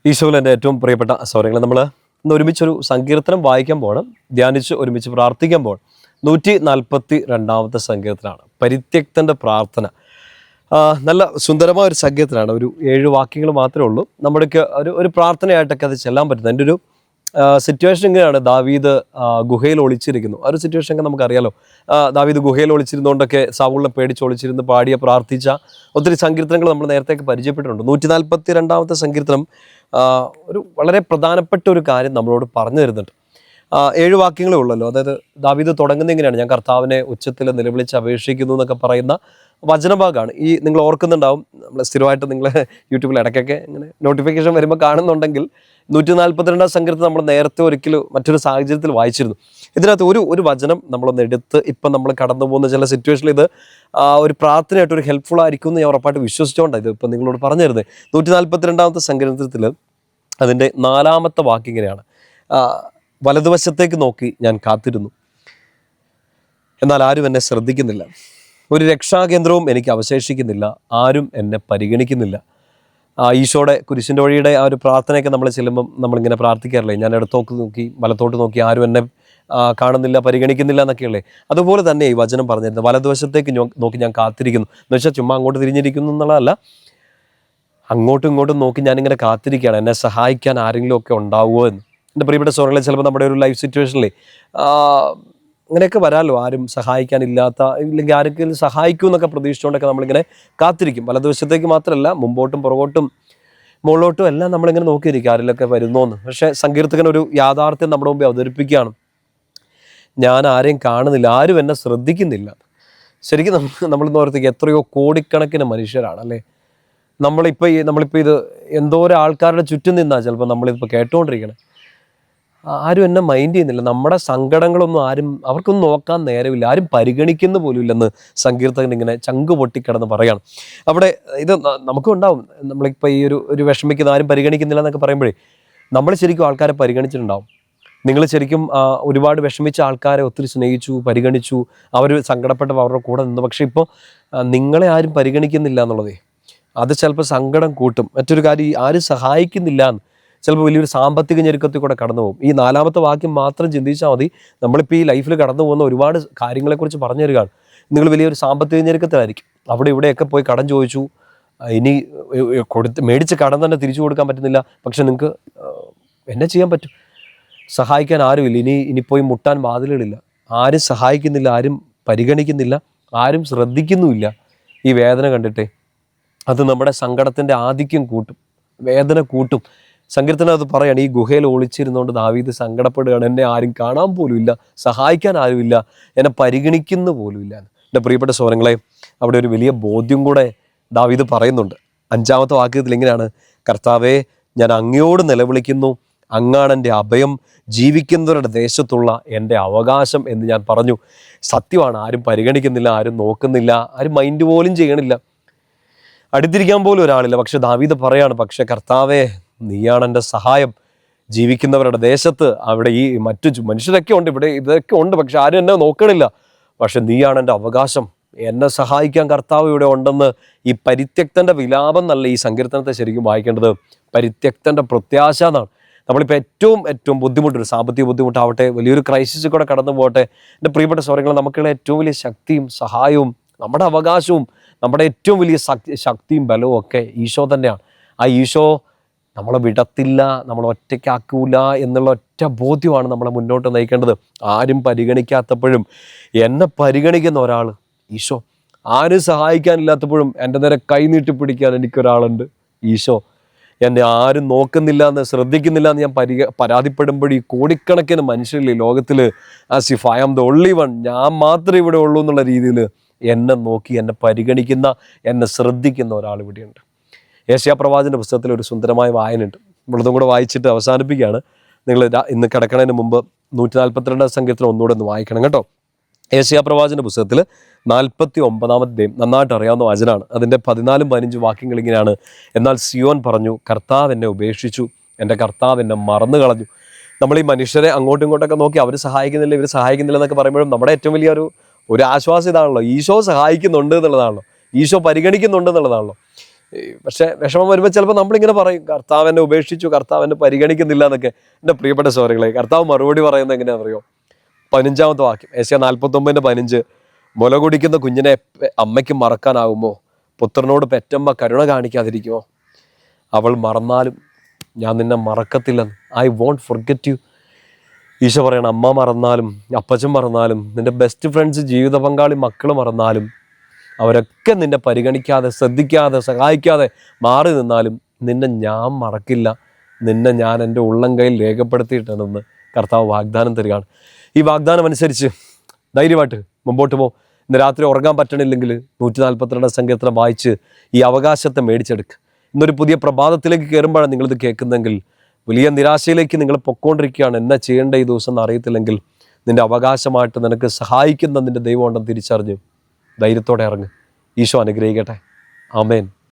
ഈശോയിൽ എൻ്റെ ഏറ്റവും പ്രിയപ്പെട്ട സൗരങ്ങൾ നമ്മൾ ഇന്ന് ഒരുമിച്ചൊരു സങ്കീർത്തനം വായിക്കാൻ പോകണം, ധ്യാനിച്ച് ഒരുമിച്ച് പ്രാർത്ഥിക്കാൻ പോകണം. 142 സങ്കീർത്തനമാണ് പരിത്യക്തൻ്റെ പ്രാർത്ഥന. നല്ല സുന്ദരമായ ഒരു സങ്കീർത്തനമാണ്. ഒരു 7 വാക്യങ്ങൾ മാത്രമേ ഉള്ളൂ. നമ്മുടെയൊക്കെ ഒരു പ്രാർത്ഥനയായിട്ടൊക്കെ അത് ചെല്ലാൻ പറ്റുന്നത്. എൻ്റെ ഒരു സിറ്റുവേഷൻ ഇങ്ങനെയാണ്. ദാവീദ് ഗുഹയിൽ ഒളിച്ചിരിക്കുന്നു. ആ ഒരു സിറ്റുവേഷൻ ഒക്കെ നമുക്കറിയാലോ. ദാവീദ് ഗുഹയിൽ ഒളിച്ചിരുന്നുകൊണ്ടൊക്കെ സൗളിനെ പേടിച്ച് ഒളിച്ചിരുന്ന് പാടിയ പ്രാർത്ഥിച്ച ഒത്തിരി സങ്കീർത്തനങ്ങൾ നമ്മൾ നേരത്തെയൊക്കെ പരിചയപ്പെട്ടിട്ടുണ്ട്. 142 സങ്കീർത്തനം ഒരു വളരെ പ്രധാനപ്പെട്ട ഒരു കാര്യം നമ്മളോട് പറഞ്ഞു തരുന്നുണ്ട്. 7 വാക്യങ്ങളേ ഉള്ളല്ലോ. അതായത് ദാവീദ് തുടങ്ങുന്നത് ഇങ്ങനെയാണ്: ഞാൻ കർത്താവിനെ ഉച്ചത്തിൽ നിലവിളിച്ച് അപേക്ഷിക്കുന്നു എന്നൊക്കെ പറയുന്ന വചനഭാഗമാണ്. നിങ്ങൾ ഓർക്കുന്നുണ്ടാവും, നമ്മൾ സ്ഥിരമായിട്ട് നിങ്ങൾ യൂട്യൂബിൽ ഇടയ്ക്കൊക്കെ ഇങ്ങനെ നോട്ടിഫിക്കേഷൻ വരുമ്പോൾ കാണുന്നുണ്ടെങ്കിൽ 142 സങ്കീർത്തനം നമ്മൾ നേരത്തെ ഒരിക്കലും മറ്റൊരു സാഹചര്യത്തിൽ വായിച്ചിരുന്നു. ഇതിനകത്ത് ഒരു വചനം നമ്മളൊന്ന് എടുത്ത് ഇപ്പം നമ്മൾ കടന്നു പോകുന്ന ചില സിറ്റുവേഷനിൽ ഇത് ഒരു പ്രാർത്ഥനയായിട്ട് ഒരു ഹെൽപ്ഫുൾ ആയിരിക്കും എന്ന് ഞാൻ ഉറപ്പായിട്ട് വിശ്വസിച്ചുകൊണ്ടാണ് ഇത് ഇപ്പം നിങ്ങളോട് പറഞ്ഞു തരുന്നത്. 142 സങ്കീർത്തനത്തിൽ അതിൻ്റെ 4-ാമത്തെ വാക്യം ഇങ്ങനെയാണ്: വലതുവശത്തേക്ക് നോക്കി ഞാൻ കാത്തിരുന്നു, എന്നാൽ ആരും എന്നെ ശ്രദ്ധിക്കുന്നില്ല. ഒരു രക്ഷാകേന്ദ്രവും എനിക്ക് അവശേഷിക്കുന്നില്ല, ആരും എന്നെ പരിഗണിക്കുന്നില്ല. ഈശോയുടെ കുരിശിൻ്റെ വഴിയുടെ ആ ഒരു പ്രാർത്ഥനയൊക്കെ നമ്മൾ ചെല്ലുമ്പം നമ്മളിങ്ങനെ പ്രാർത്ഥിക്കാറില്ലേ? ഞാൻ ഇടത്തോട്ട് നോക്കി വലത്തോട്ട് നോക്കി ആരും എന്നെ കാണുന്നില്ല, പരിഗണിക്കുന്നില്ല എന്നൊക്കെയല്ലേ? അതുപോലെ തന്നെ ഈ വചനം പറഞ്ഞിരുന്നത് വലതുവശത്തേക്ക് നോക്കി ഞാൻ കാത്തിരിക്കുന്നു എന്ന് വെച്ചാൽ ചുമ്മാ അങ്ങോട്ട് തിരിഞ്ഞിരിക്കുന്നു എന്നുള്ളതല്ല. അങ്ങോട്ടും ഇങ്ങോട്ടും നോക്കി ഞാനിങ്ങനെ കാത്തിരിക്കുകയാണ്, എന്നെ സഹായിക്കാൻ ആരെങ്കിലും ഒക്കെ ഉണ്ടാവുമോ എന്ന്. എൻ്റെ പ്രിയപ്പെട്ട സോറങ്ങളെ, ചിലപ്പോൾ നമ്മുടെ ഒരു ലൈഫ് സിറ്റുവേഷനിൽ അങ്ങനെയൊക്കെ വരാമല്ലോ. ആരും സഹായിക്കാനില്ലാത്ത, ഇല്ലെങ്കിൽ ആരെങ്കിലും സഹായിക്കും എന്നൊക്കെ പ്രതീക്ഷിച്ചുകൊണ്ടൊക്കെ നമ്മളിങ്ങനെ കാത്തിരിക്കും. വലതുവശത്തേക്ക് മാത്രമല്ല, മുമ്പോട്ടും പുറകോട്ടും മുകളിലോട്ടും എല്ലാം നമ്മളിങ്ങനെ നോക്കിയിരിക്കും ആരെങ്കിലൊക്കെ വരുന്നോന്ന്. പക്ഷേ സങ്കീർത്തകൻ ഒരു യാഥാർത്ഥ്യം നമ്മുടെ മുമ്പിൽ അവതരിപ്പിക്കുകയാണ്: ഞാൻ ആരെയും കാണുന്നില്ല, ആരും എന്നെ ശ്രദ്ധിക്കുന്നില്ല. ശരിക്കും നമ്മളിന്ന് ഓർത്തേക്ക് എത്രയോ കോടിക്കണക്കിന് മനുഷ്യരാണ് അല്ലേ? നമ്മളിപ്പോൾ ഇത് എന്തോരം ആൾക്കാരുടെ ചുറ്റും നിന്നാണ് ചിലപ്പോൾ നമ്മളിപ്പോൾ കേട്ടുകൊണ്ടിരിക്കണം. ആരും എന്നെ മൈൻഡ് ചെയ്യുന്നില്ല, നമ്മുടെ സങ്കടങ്ങളൊന്നും അവർക്കൊന്നും നോക്കാൻ നേരമില്ല, ആരും പരിഗണിക്കുന്ന പോലും ഇല്ലെന്ന് സങ്കീർത്തകൻ ഇങ്ങനെ ചങ്ക് പൊട്ടിക്കിടന്ന് പറയാണ്. അവിടെ ഇത് നമുക്കും ഉണ്ടാവും. നമ്മളിപ്പോൾ ഒരു വിഷമിക്കുന്ന, ആരും പരിഗണിക്കുന്നില്ല എന്നൊക്കെ പറയുമ്പോഴേ നമ്മൾ ശരിക്കും ആൾക്കാരെ പരിഗണിച്ചിട്ടുണ്ടാവും. നിങ്ങൾ ശരിക്കും ഒരുപാട് വിഷമിച്ച ആൾക്കാരെ ഒത്തിരി സ്നേഹിച്ചു, പരിഗണിച്ചു, അവർ സങ്കടപ്പെട്ടപ്പോൾ അവരുടെ കൂടെ നിന്നു. പക്ഷേ ഇപ്പോൾ നിങ്ങളെ ആരും പരിഗണിക്കുന്നില്ല എന്നുള്ളതേ, അത് ചിലപ്പോൾ സങ്കടം കൂട്ടും. മറ്റൊരു കാര്യം, ആരും സഹായിക്കുന്നില്ല എന്ന് ചിലപ്പോൾ വലിയൊരു സാമ്പത്തിക ഞെരുക്കത്തിൽ കൂടെ കടന്നു പോകും. ഈ 4-ാമത്തെ വാക്യം മാത്രം ചിന്തിച്ചാൽ മതി. നമ്മളിപ്പോൾ ഈ ലൈഫിൽ കടന്നു പോകുന്ന ഒരുപാട് കാര്യങ്ങളെക്കുറിച്ച് പറഞ്ഞു തരികയാണ്. നിങ്ങൾ വലിയൊരു സാമ്പത്തിക ഞെരുക്കത്തിലായിരിക്കും, അവിടെ ഇവിടെയൊക്കെ പോയി കടം ചോദിച്ചു, ഇനി മേടിച്ച് കടം തന്നെ തിരിച്ചു കൊടുക്കാൻ പറ്റുന്നില്ല. പക്ഷെ നിങ്ങൾക്ക് എന്നെ ചെയ്യാൻ പറ്റും? സഹായിക്കാൻ ആരുമില്ല. ഇനി പോയി മുട്ടാൻ വാതിലുകളില്ല. ആരും സഹായിക്കുന്നില്ല, ആരും പരിഗണിക്കുന്നില്ല, ആരും ശ്രദ്ധിക്കുന്നുമില്ല. ഈ വേദന കണ്ടിട്ടേ അത് നമ്മുടെ സങ്കടത്തിൻ്റെ ആധിക്യം കൂട്ടും, വേദന കൂട്ടും. സങ്കീർത്തനം അത് പറയാണ്, ഈ ഗുഹയിൽ ഒളിച്ചിരുന്നുകൊണ്ട് ദാവീദ് സങ്കടപ്പെടുകയാണ്. എന്നെ ആരും കാണാൻ പോലും ഇല്ല, സഹായിക്കാൻ ആരുമില്ല, എന്നെ പരിഗണിക്കുന്ന പോലും ഇല്ല. എൻ്റെ പ്രിയപ്പെട്ട സഹോദരങ്ങളെ, അവിടെ ഒരു വലിയ ബോധ്യം കൂടെ ദാവീദ് പറയുന്നുണ്ട്. 5-ാമത്തെ വാക്യത്തിൽ ഇങ്ങനെയാണ്: കർത്താവേ, ഞാൻ അങ്ങയോട് നിലവിളിക്കുന്നു, അങ്ങാണ് എൻ്റെ അഭയം, ജീവിക്കുന്നവരുടെ ദേശത്തുള്ള എൻ്റെ അവകാശം എന്ന് ഞാൻ പറഞ്ഞു. സത്യമാണ്, ആരും പരിഗണിക്കുന്നില്ല, ആരും നോക്കുന്നില്ല, ആരും മൈൻഡ് പോലും ചെയ്യണില്ല, അടുത്തിരിക്കാൻ പോലും ഒരാളില്ല. പക്ഷെ ദാവീദ് പറയാണ്, പക്ഷെ കർത്താവേ, നീയാണ് എൻ്റെ സഹായം, ജീവിക്കുന്നവരുടെ ദേശത്ത്. അവിടെ ഈ മറ്റു മനുഷ്യരൊക്കെ ഉണ്ട്, ഇവിടെ ഇതൊക്കെ ഉണ്ട്, പക്ഷെ ആരും എന്നെ നോക്കണില്ല. പക്ഷെ നീയാണ് എൻ്റെ അവകാശം, എന്നെ സഹായിക്കാൻ കർത്താവ് ഇവിടെ ഉണ്ടെന്ന്. ഈ പരിത്യക്തൻ്റെ വിലാപം എന്നല്ല ഈ സങ്കീർത്തനത്തെ ശരിക്കും വായിക്കേണ്ടത്, പരിത്യക്തൻ്റെ പ്രത്യാശ എന്നാണ്. നമ്മളിപ്പോൾ ഏറ്റവും ബുദ്ധിമുട്ടൊരു സാമ്പത്തിക ബുദ്ധിമുട്ടാവട്ടെ, വലിയൊരു ക്രൈസിസിൽ കൂടെ കടന്നു പോകട്ടെ, എൻ്റെ പ്രിയപ്പെട്ട സഹോദരങ്ങൾ, നമുക്കുള്ള ഏറ്റവും വലിയ ശക്തിയും സഹായവും നമ്മുടെ അവകാശവും നമ്മുടെ ഏറ്റവും വലിയ ശക്തിയും ബലവും ഒക്കെ ഈശോ തന്നെയാണ്. ആ ഈശോ നമ്മളെ വിടത്തില്ല, നമ്മളെ ഒറ്റയ്ക്കാക്കൂല എന്നുള്ള ഒറ്റ ബോധ്യമാണ് നമ്മളെ മുന്നോട്ട് നയിക്കേണ്ടത്. ആരും പരിഗണിക്കാത്തപ്പോഴും എന്നെ പരിഗണിക്കുന്ന ഒരാൾ ഈശോ. ആരും സഹായിക്കാനില്ലാത്തപ്പോഴും എൻ്റെ നേരെ കൈനീട്ടി പിടിക്കാൻ എനിക്കൊരാളുണ്ട്, ഈശോ. എന്നെ ആരും നോക്കുന്നില്ല എന്ന്, ശ്രദ്ധിക്കുന്നില്ല എന്ന് ഞാൻ പരാതിപ്പെടുമ്പോൾ ഈ കോടിക്കണക്കിന് മനുഷ്യരില്ലേ ലോകത്തിൽ, as if I am the only one, ഞാൻ മാത്രമേ ഇവിടെ ഉള്ളൂ എന്നുള്ള രീതിയിൽ എന്നെ നോക്കി എന്നെ പരിഗണിക്കുന്ന, എന്നെ ശ്രദ്ധിക്കുന്ന ഒരാൾ ഇവിടെയുണ്ട്. യെശയ്യാ പ്രവാചകന്റെ പുസ്തകത്തിൽ ഒരു സുന്ദരമായ വായനയുണ്ട്. നമ്മളതും കൂടെ വായിച്ചിട്ട് അവസാനിപ്പിക്കുകയാണ്. നിങ്ങൾ ഇന്ന് കിടക്കണതിന് മുമ്പ് 142 സങ്കീർത്തനം ഒന്നുകൂടെ ഒന്ന് വായിക്കണം കേട്ടോ. യെശയ്യാ പ്രവാചകന്റെ പുസ്തകത്തിൽ 49-ാമത്തെ അധ്യായം, നന്നായിട്ട് അറിയാവുന്ന വചനമാണ്. അതിൻ്റെ 14-15 വാക്യങ്ങൾ ഇങ്ങനെയാണ്: എന്നാൽ സിയോൻ പറഞ്ഞു, കർത്താവ് എന്നെ ഉപേക്ഷിച്ചു, എൻ്റെ കർത്താവ് എന്നെ മറന്നു കളഞ്ഞു. നമ്മൾ ഈ മനുഷ്യരെ അങ്ങോട്ടും ഇങ്ങോട്ടൊക്കെ നോക്കി അവർ സഹായിക്കുന്നില്ല, ഇവർ സഹായിക്കുന്നില്ല എന്നൊക്കെ പറയുമ്പോഴും നമ്മുടെ ഏറ്റവും വലിയ ഒരു ആശ്വാസം ഇതാണല്ലോ, ഈശോ സഹായിക്കുന്നുണ്ട് എന്നുള്ളതാണല്ലോ, ഈശോ പരിഗണിക്കുന്നുണ്ട് എന്നുള്ളതാണല്ലോ. പക്ഷെ വിഷമം വരുമ്പോൾ ചിലപ്പോൾ നമ്മളിങ്ങനെ പറയും, കർത്താവ് എന്നെ ഉപേക്ഷിച്ചു, കർത്താവ് എന്നെ പരിഗണിക്കുന്നില്ല എന്നൊക്കെ. എൻ്റെ പ്രിയപ്പെട്ട സഹോദരങ്ങളെ, കർത്താവ് മറുപടി പറയുന്നത് എങ്ങനെയാണെന്ന് അറിയോ? 15-ാമത്തെ വാക്യം, ഏശയ്യാ 49:15. മുല കുടിക്കുന്ന കുഞ്ഞിനെ അമ്മയ്ക്ക് മറക്കാനാകുമോ? പുത്രനോട് പെറ്റമ്മ കരുണ കാണിക്കാതിരിക്കുമോ? അവൾ മറന്നാലും ഞാൻ നിന്നെ മറക്കത്തില്ലെന്ന്. I won't forget you. Isho പറയണം, അമ്മ മറന്നാലും, അപ്പച്ചൻ മറന്നാലും, നിന്റെ ബെസ്റ്റ് ഫ്രണ്ട്സ്, ജീവിത പങ്കാളി, മക്കൾ മറന്നാലും, അവരൊക്കെ നിന്നെ പരിഗണിക്കാതെ, ശ്രദ്ധിക്കാതെ, സഹായിക്കാതെ മാറി നിന്നാലും നിന്നെ ഞാൻ മറക്കില്ല. നിന്നെ ഞാൻ എൻ്റെ ഉള്ളം കയ്യിൽ രേഖപ്പെടുത്തിയിട്ടുണ്ടെന്ന് കർത്താവ് വാഗ്ദാനം തരികയാണ്. ഈ വാഗ്ദാനം അനുസരിച്ച് ധൈര്യമായിട്ട് മുമ്പോട്ട് പോകും. ഇന്ന് രാത്രി ഉറങ്ങാൻ പറ്റണില്ലെങ്കിൽ 142 സങ്കീർത്തനം വായിച്ച് ഈ അവകാശത്തെ മേടിച്ചെടുക്കുക. ഇന്നൊരു പുതിയ പ്രഭാതത്തിലേക്ക് കയറുമ്പോഴാണ് നിങ്ങളിത് കേൾക്കുന്നെങ്കിൽ, വലിയ നിരാശയിലേക്ക് നിങ്ങൾ പൊക്കോണ്ടിരിക്കുകയാണ്, എന്നാ ചെയ്യേണ്ട ഈ ദിവസം എന്ന് അറിയത്തില്ലെങ്കിൽ, നിൻ്റെ അവകാശമായിട്ട് നിനക്ക് സഹായിക്കുന്ന നിൻ്റെ ദൈവം ഉണ്ടെന്ന് തിരിച്ചറിഞ്ഞു ധൈര്യത്തോടെ ഇറങ്ങ്. ഈശോ അനുഗ്രഹിക്കട്ടെ. ആമേൻ.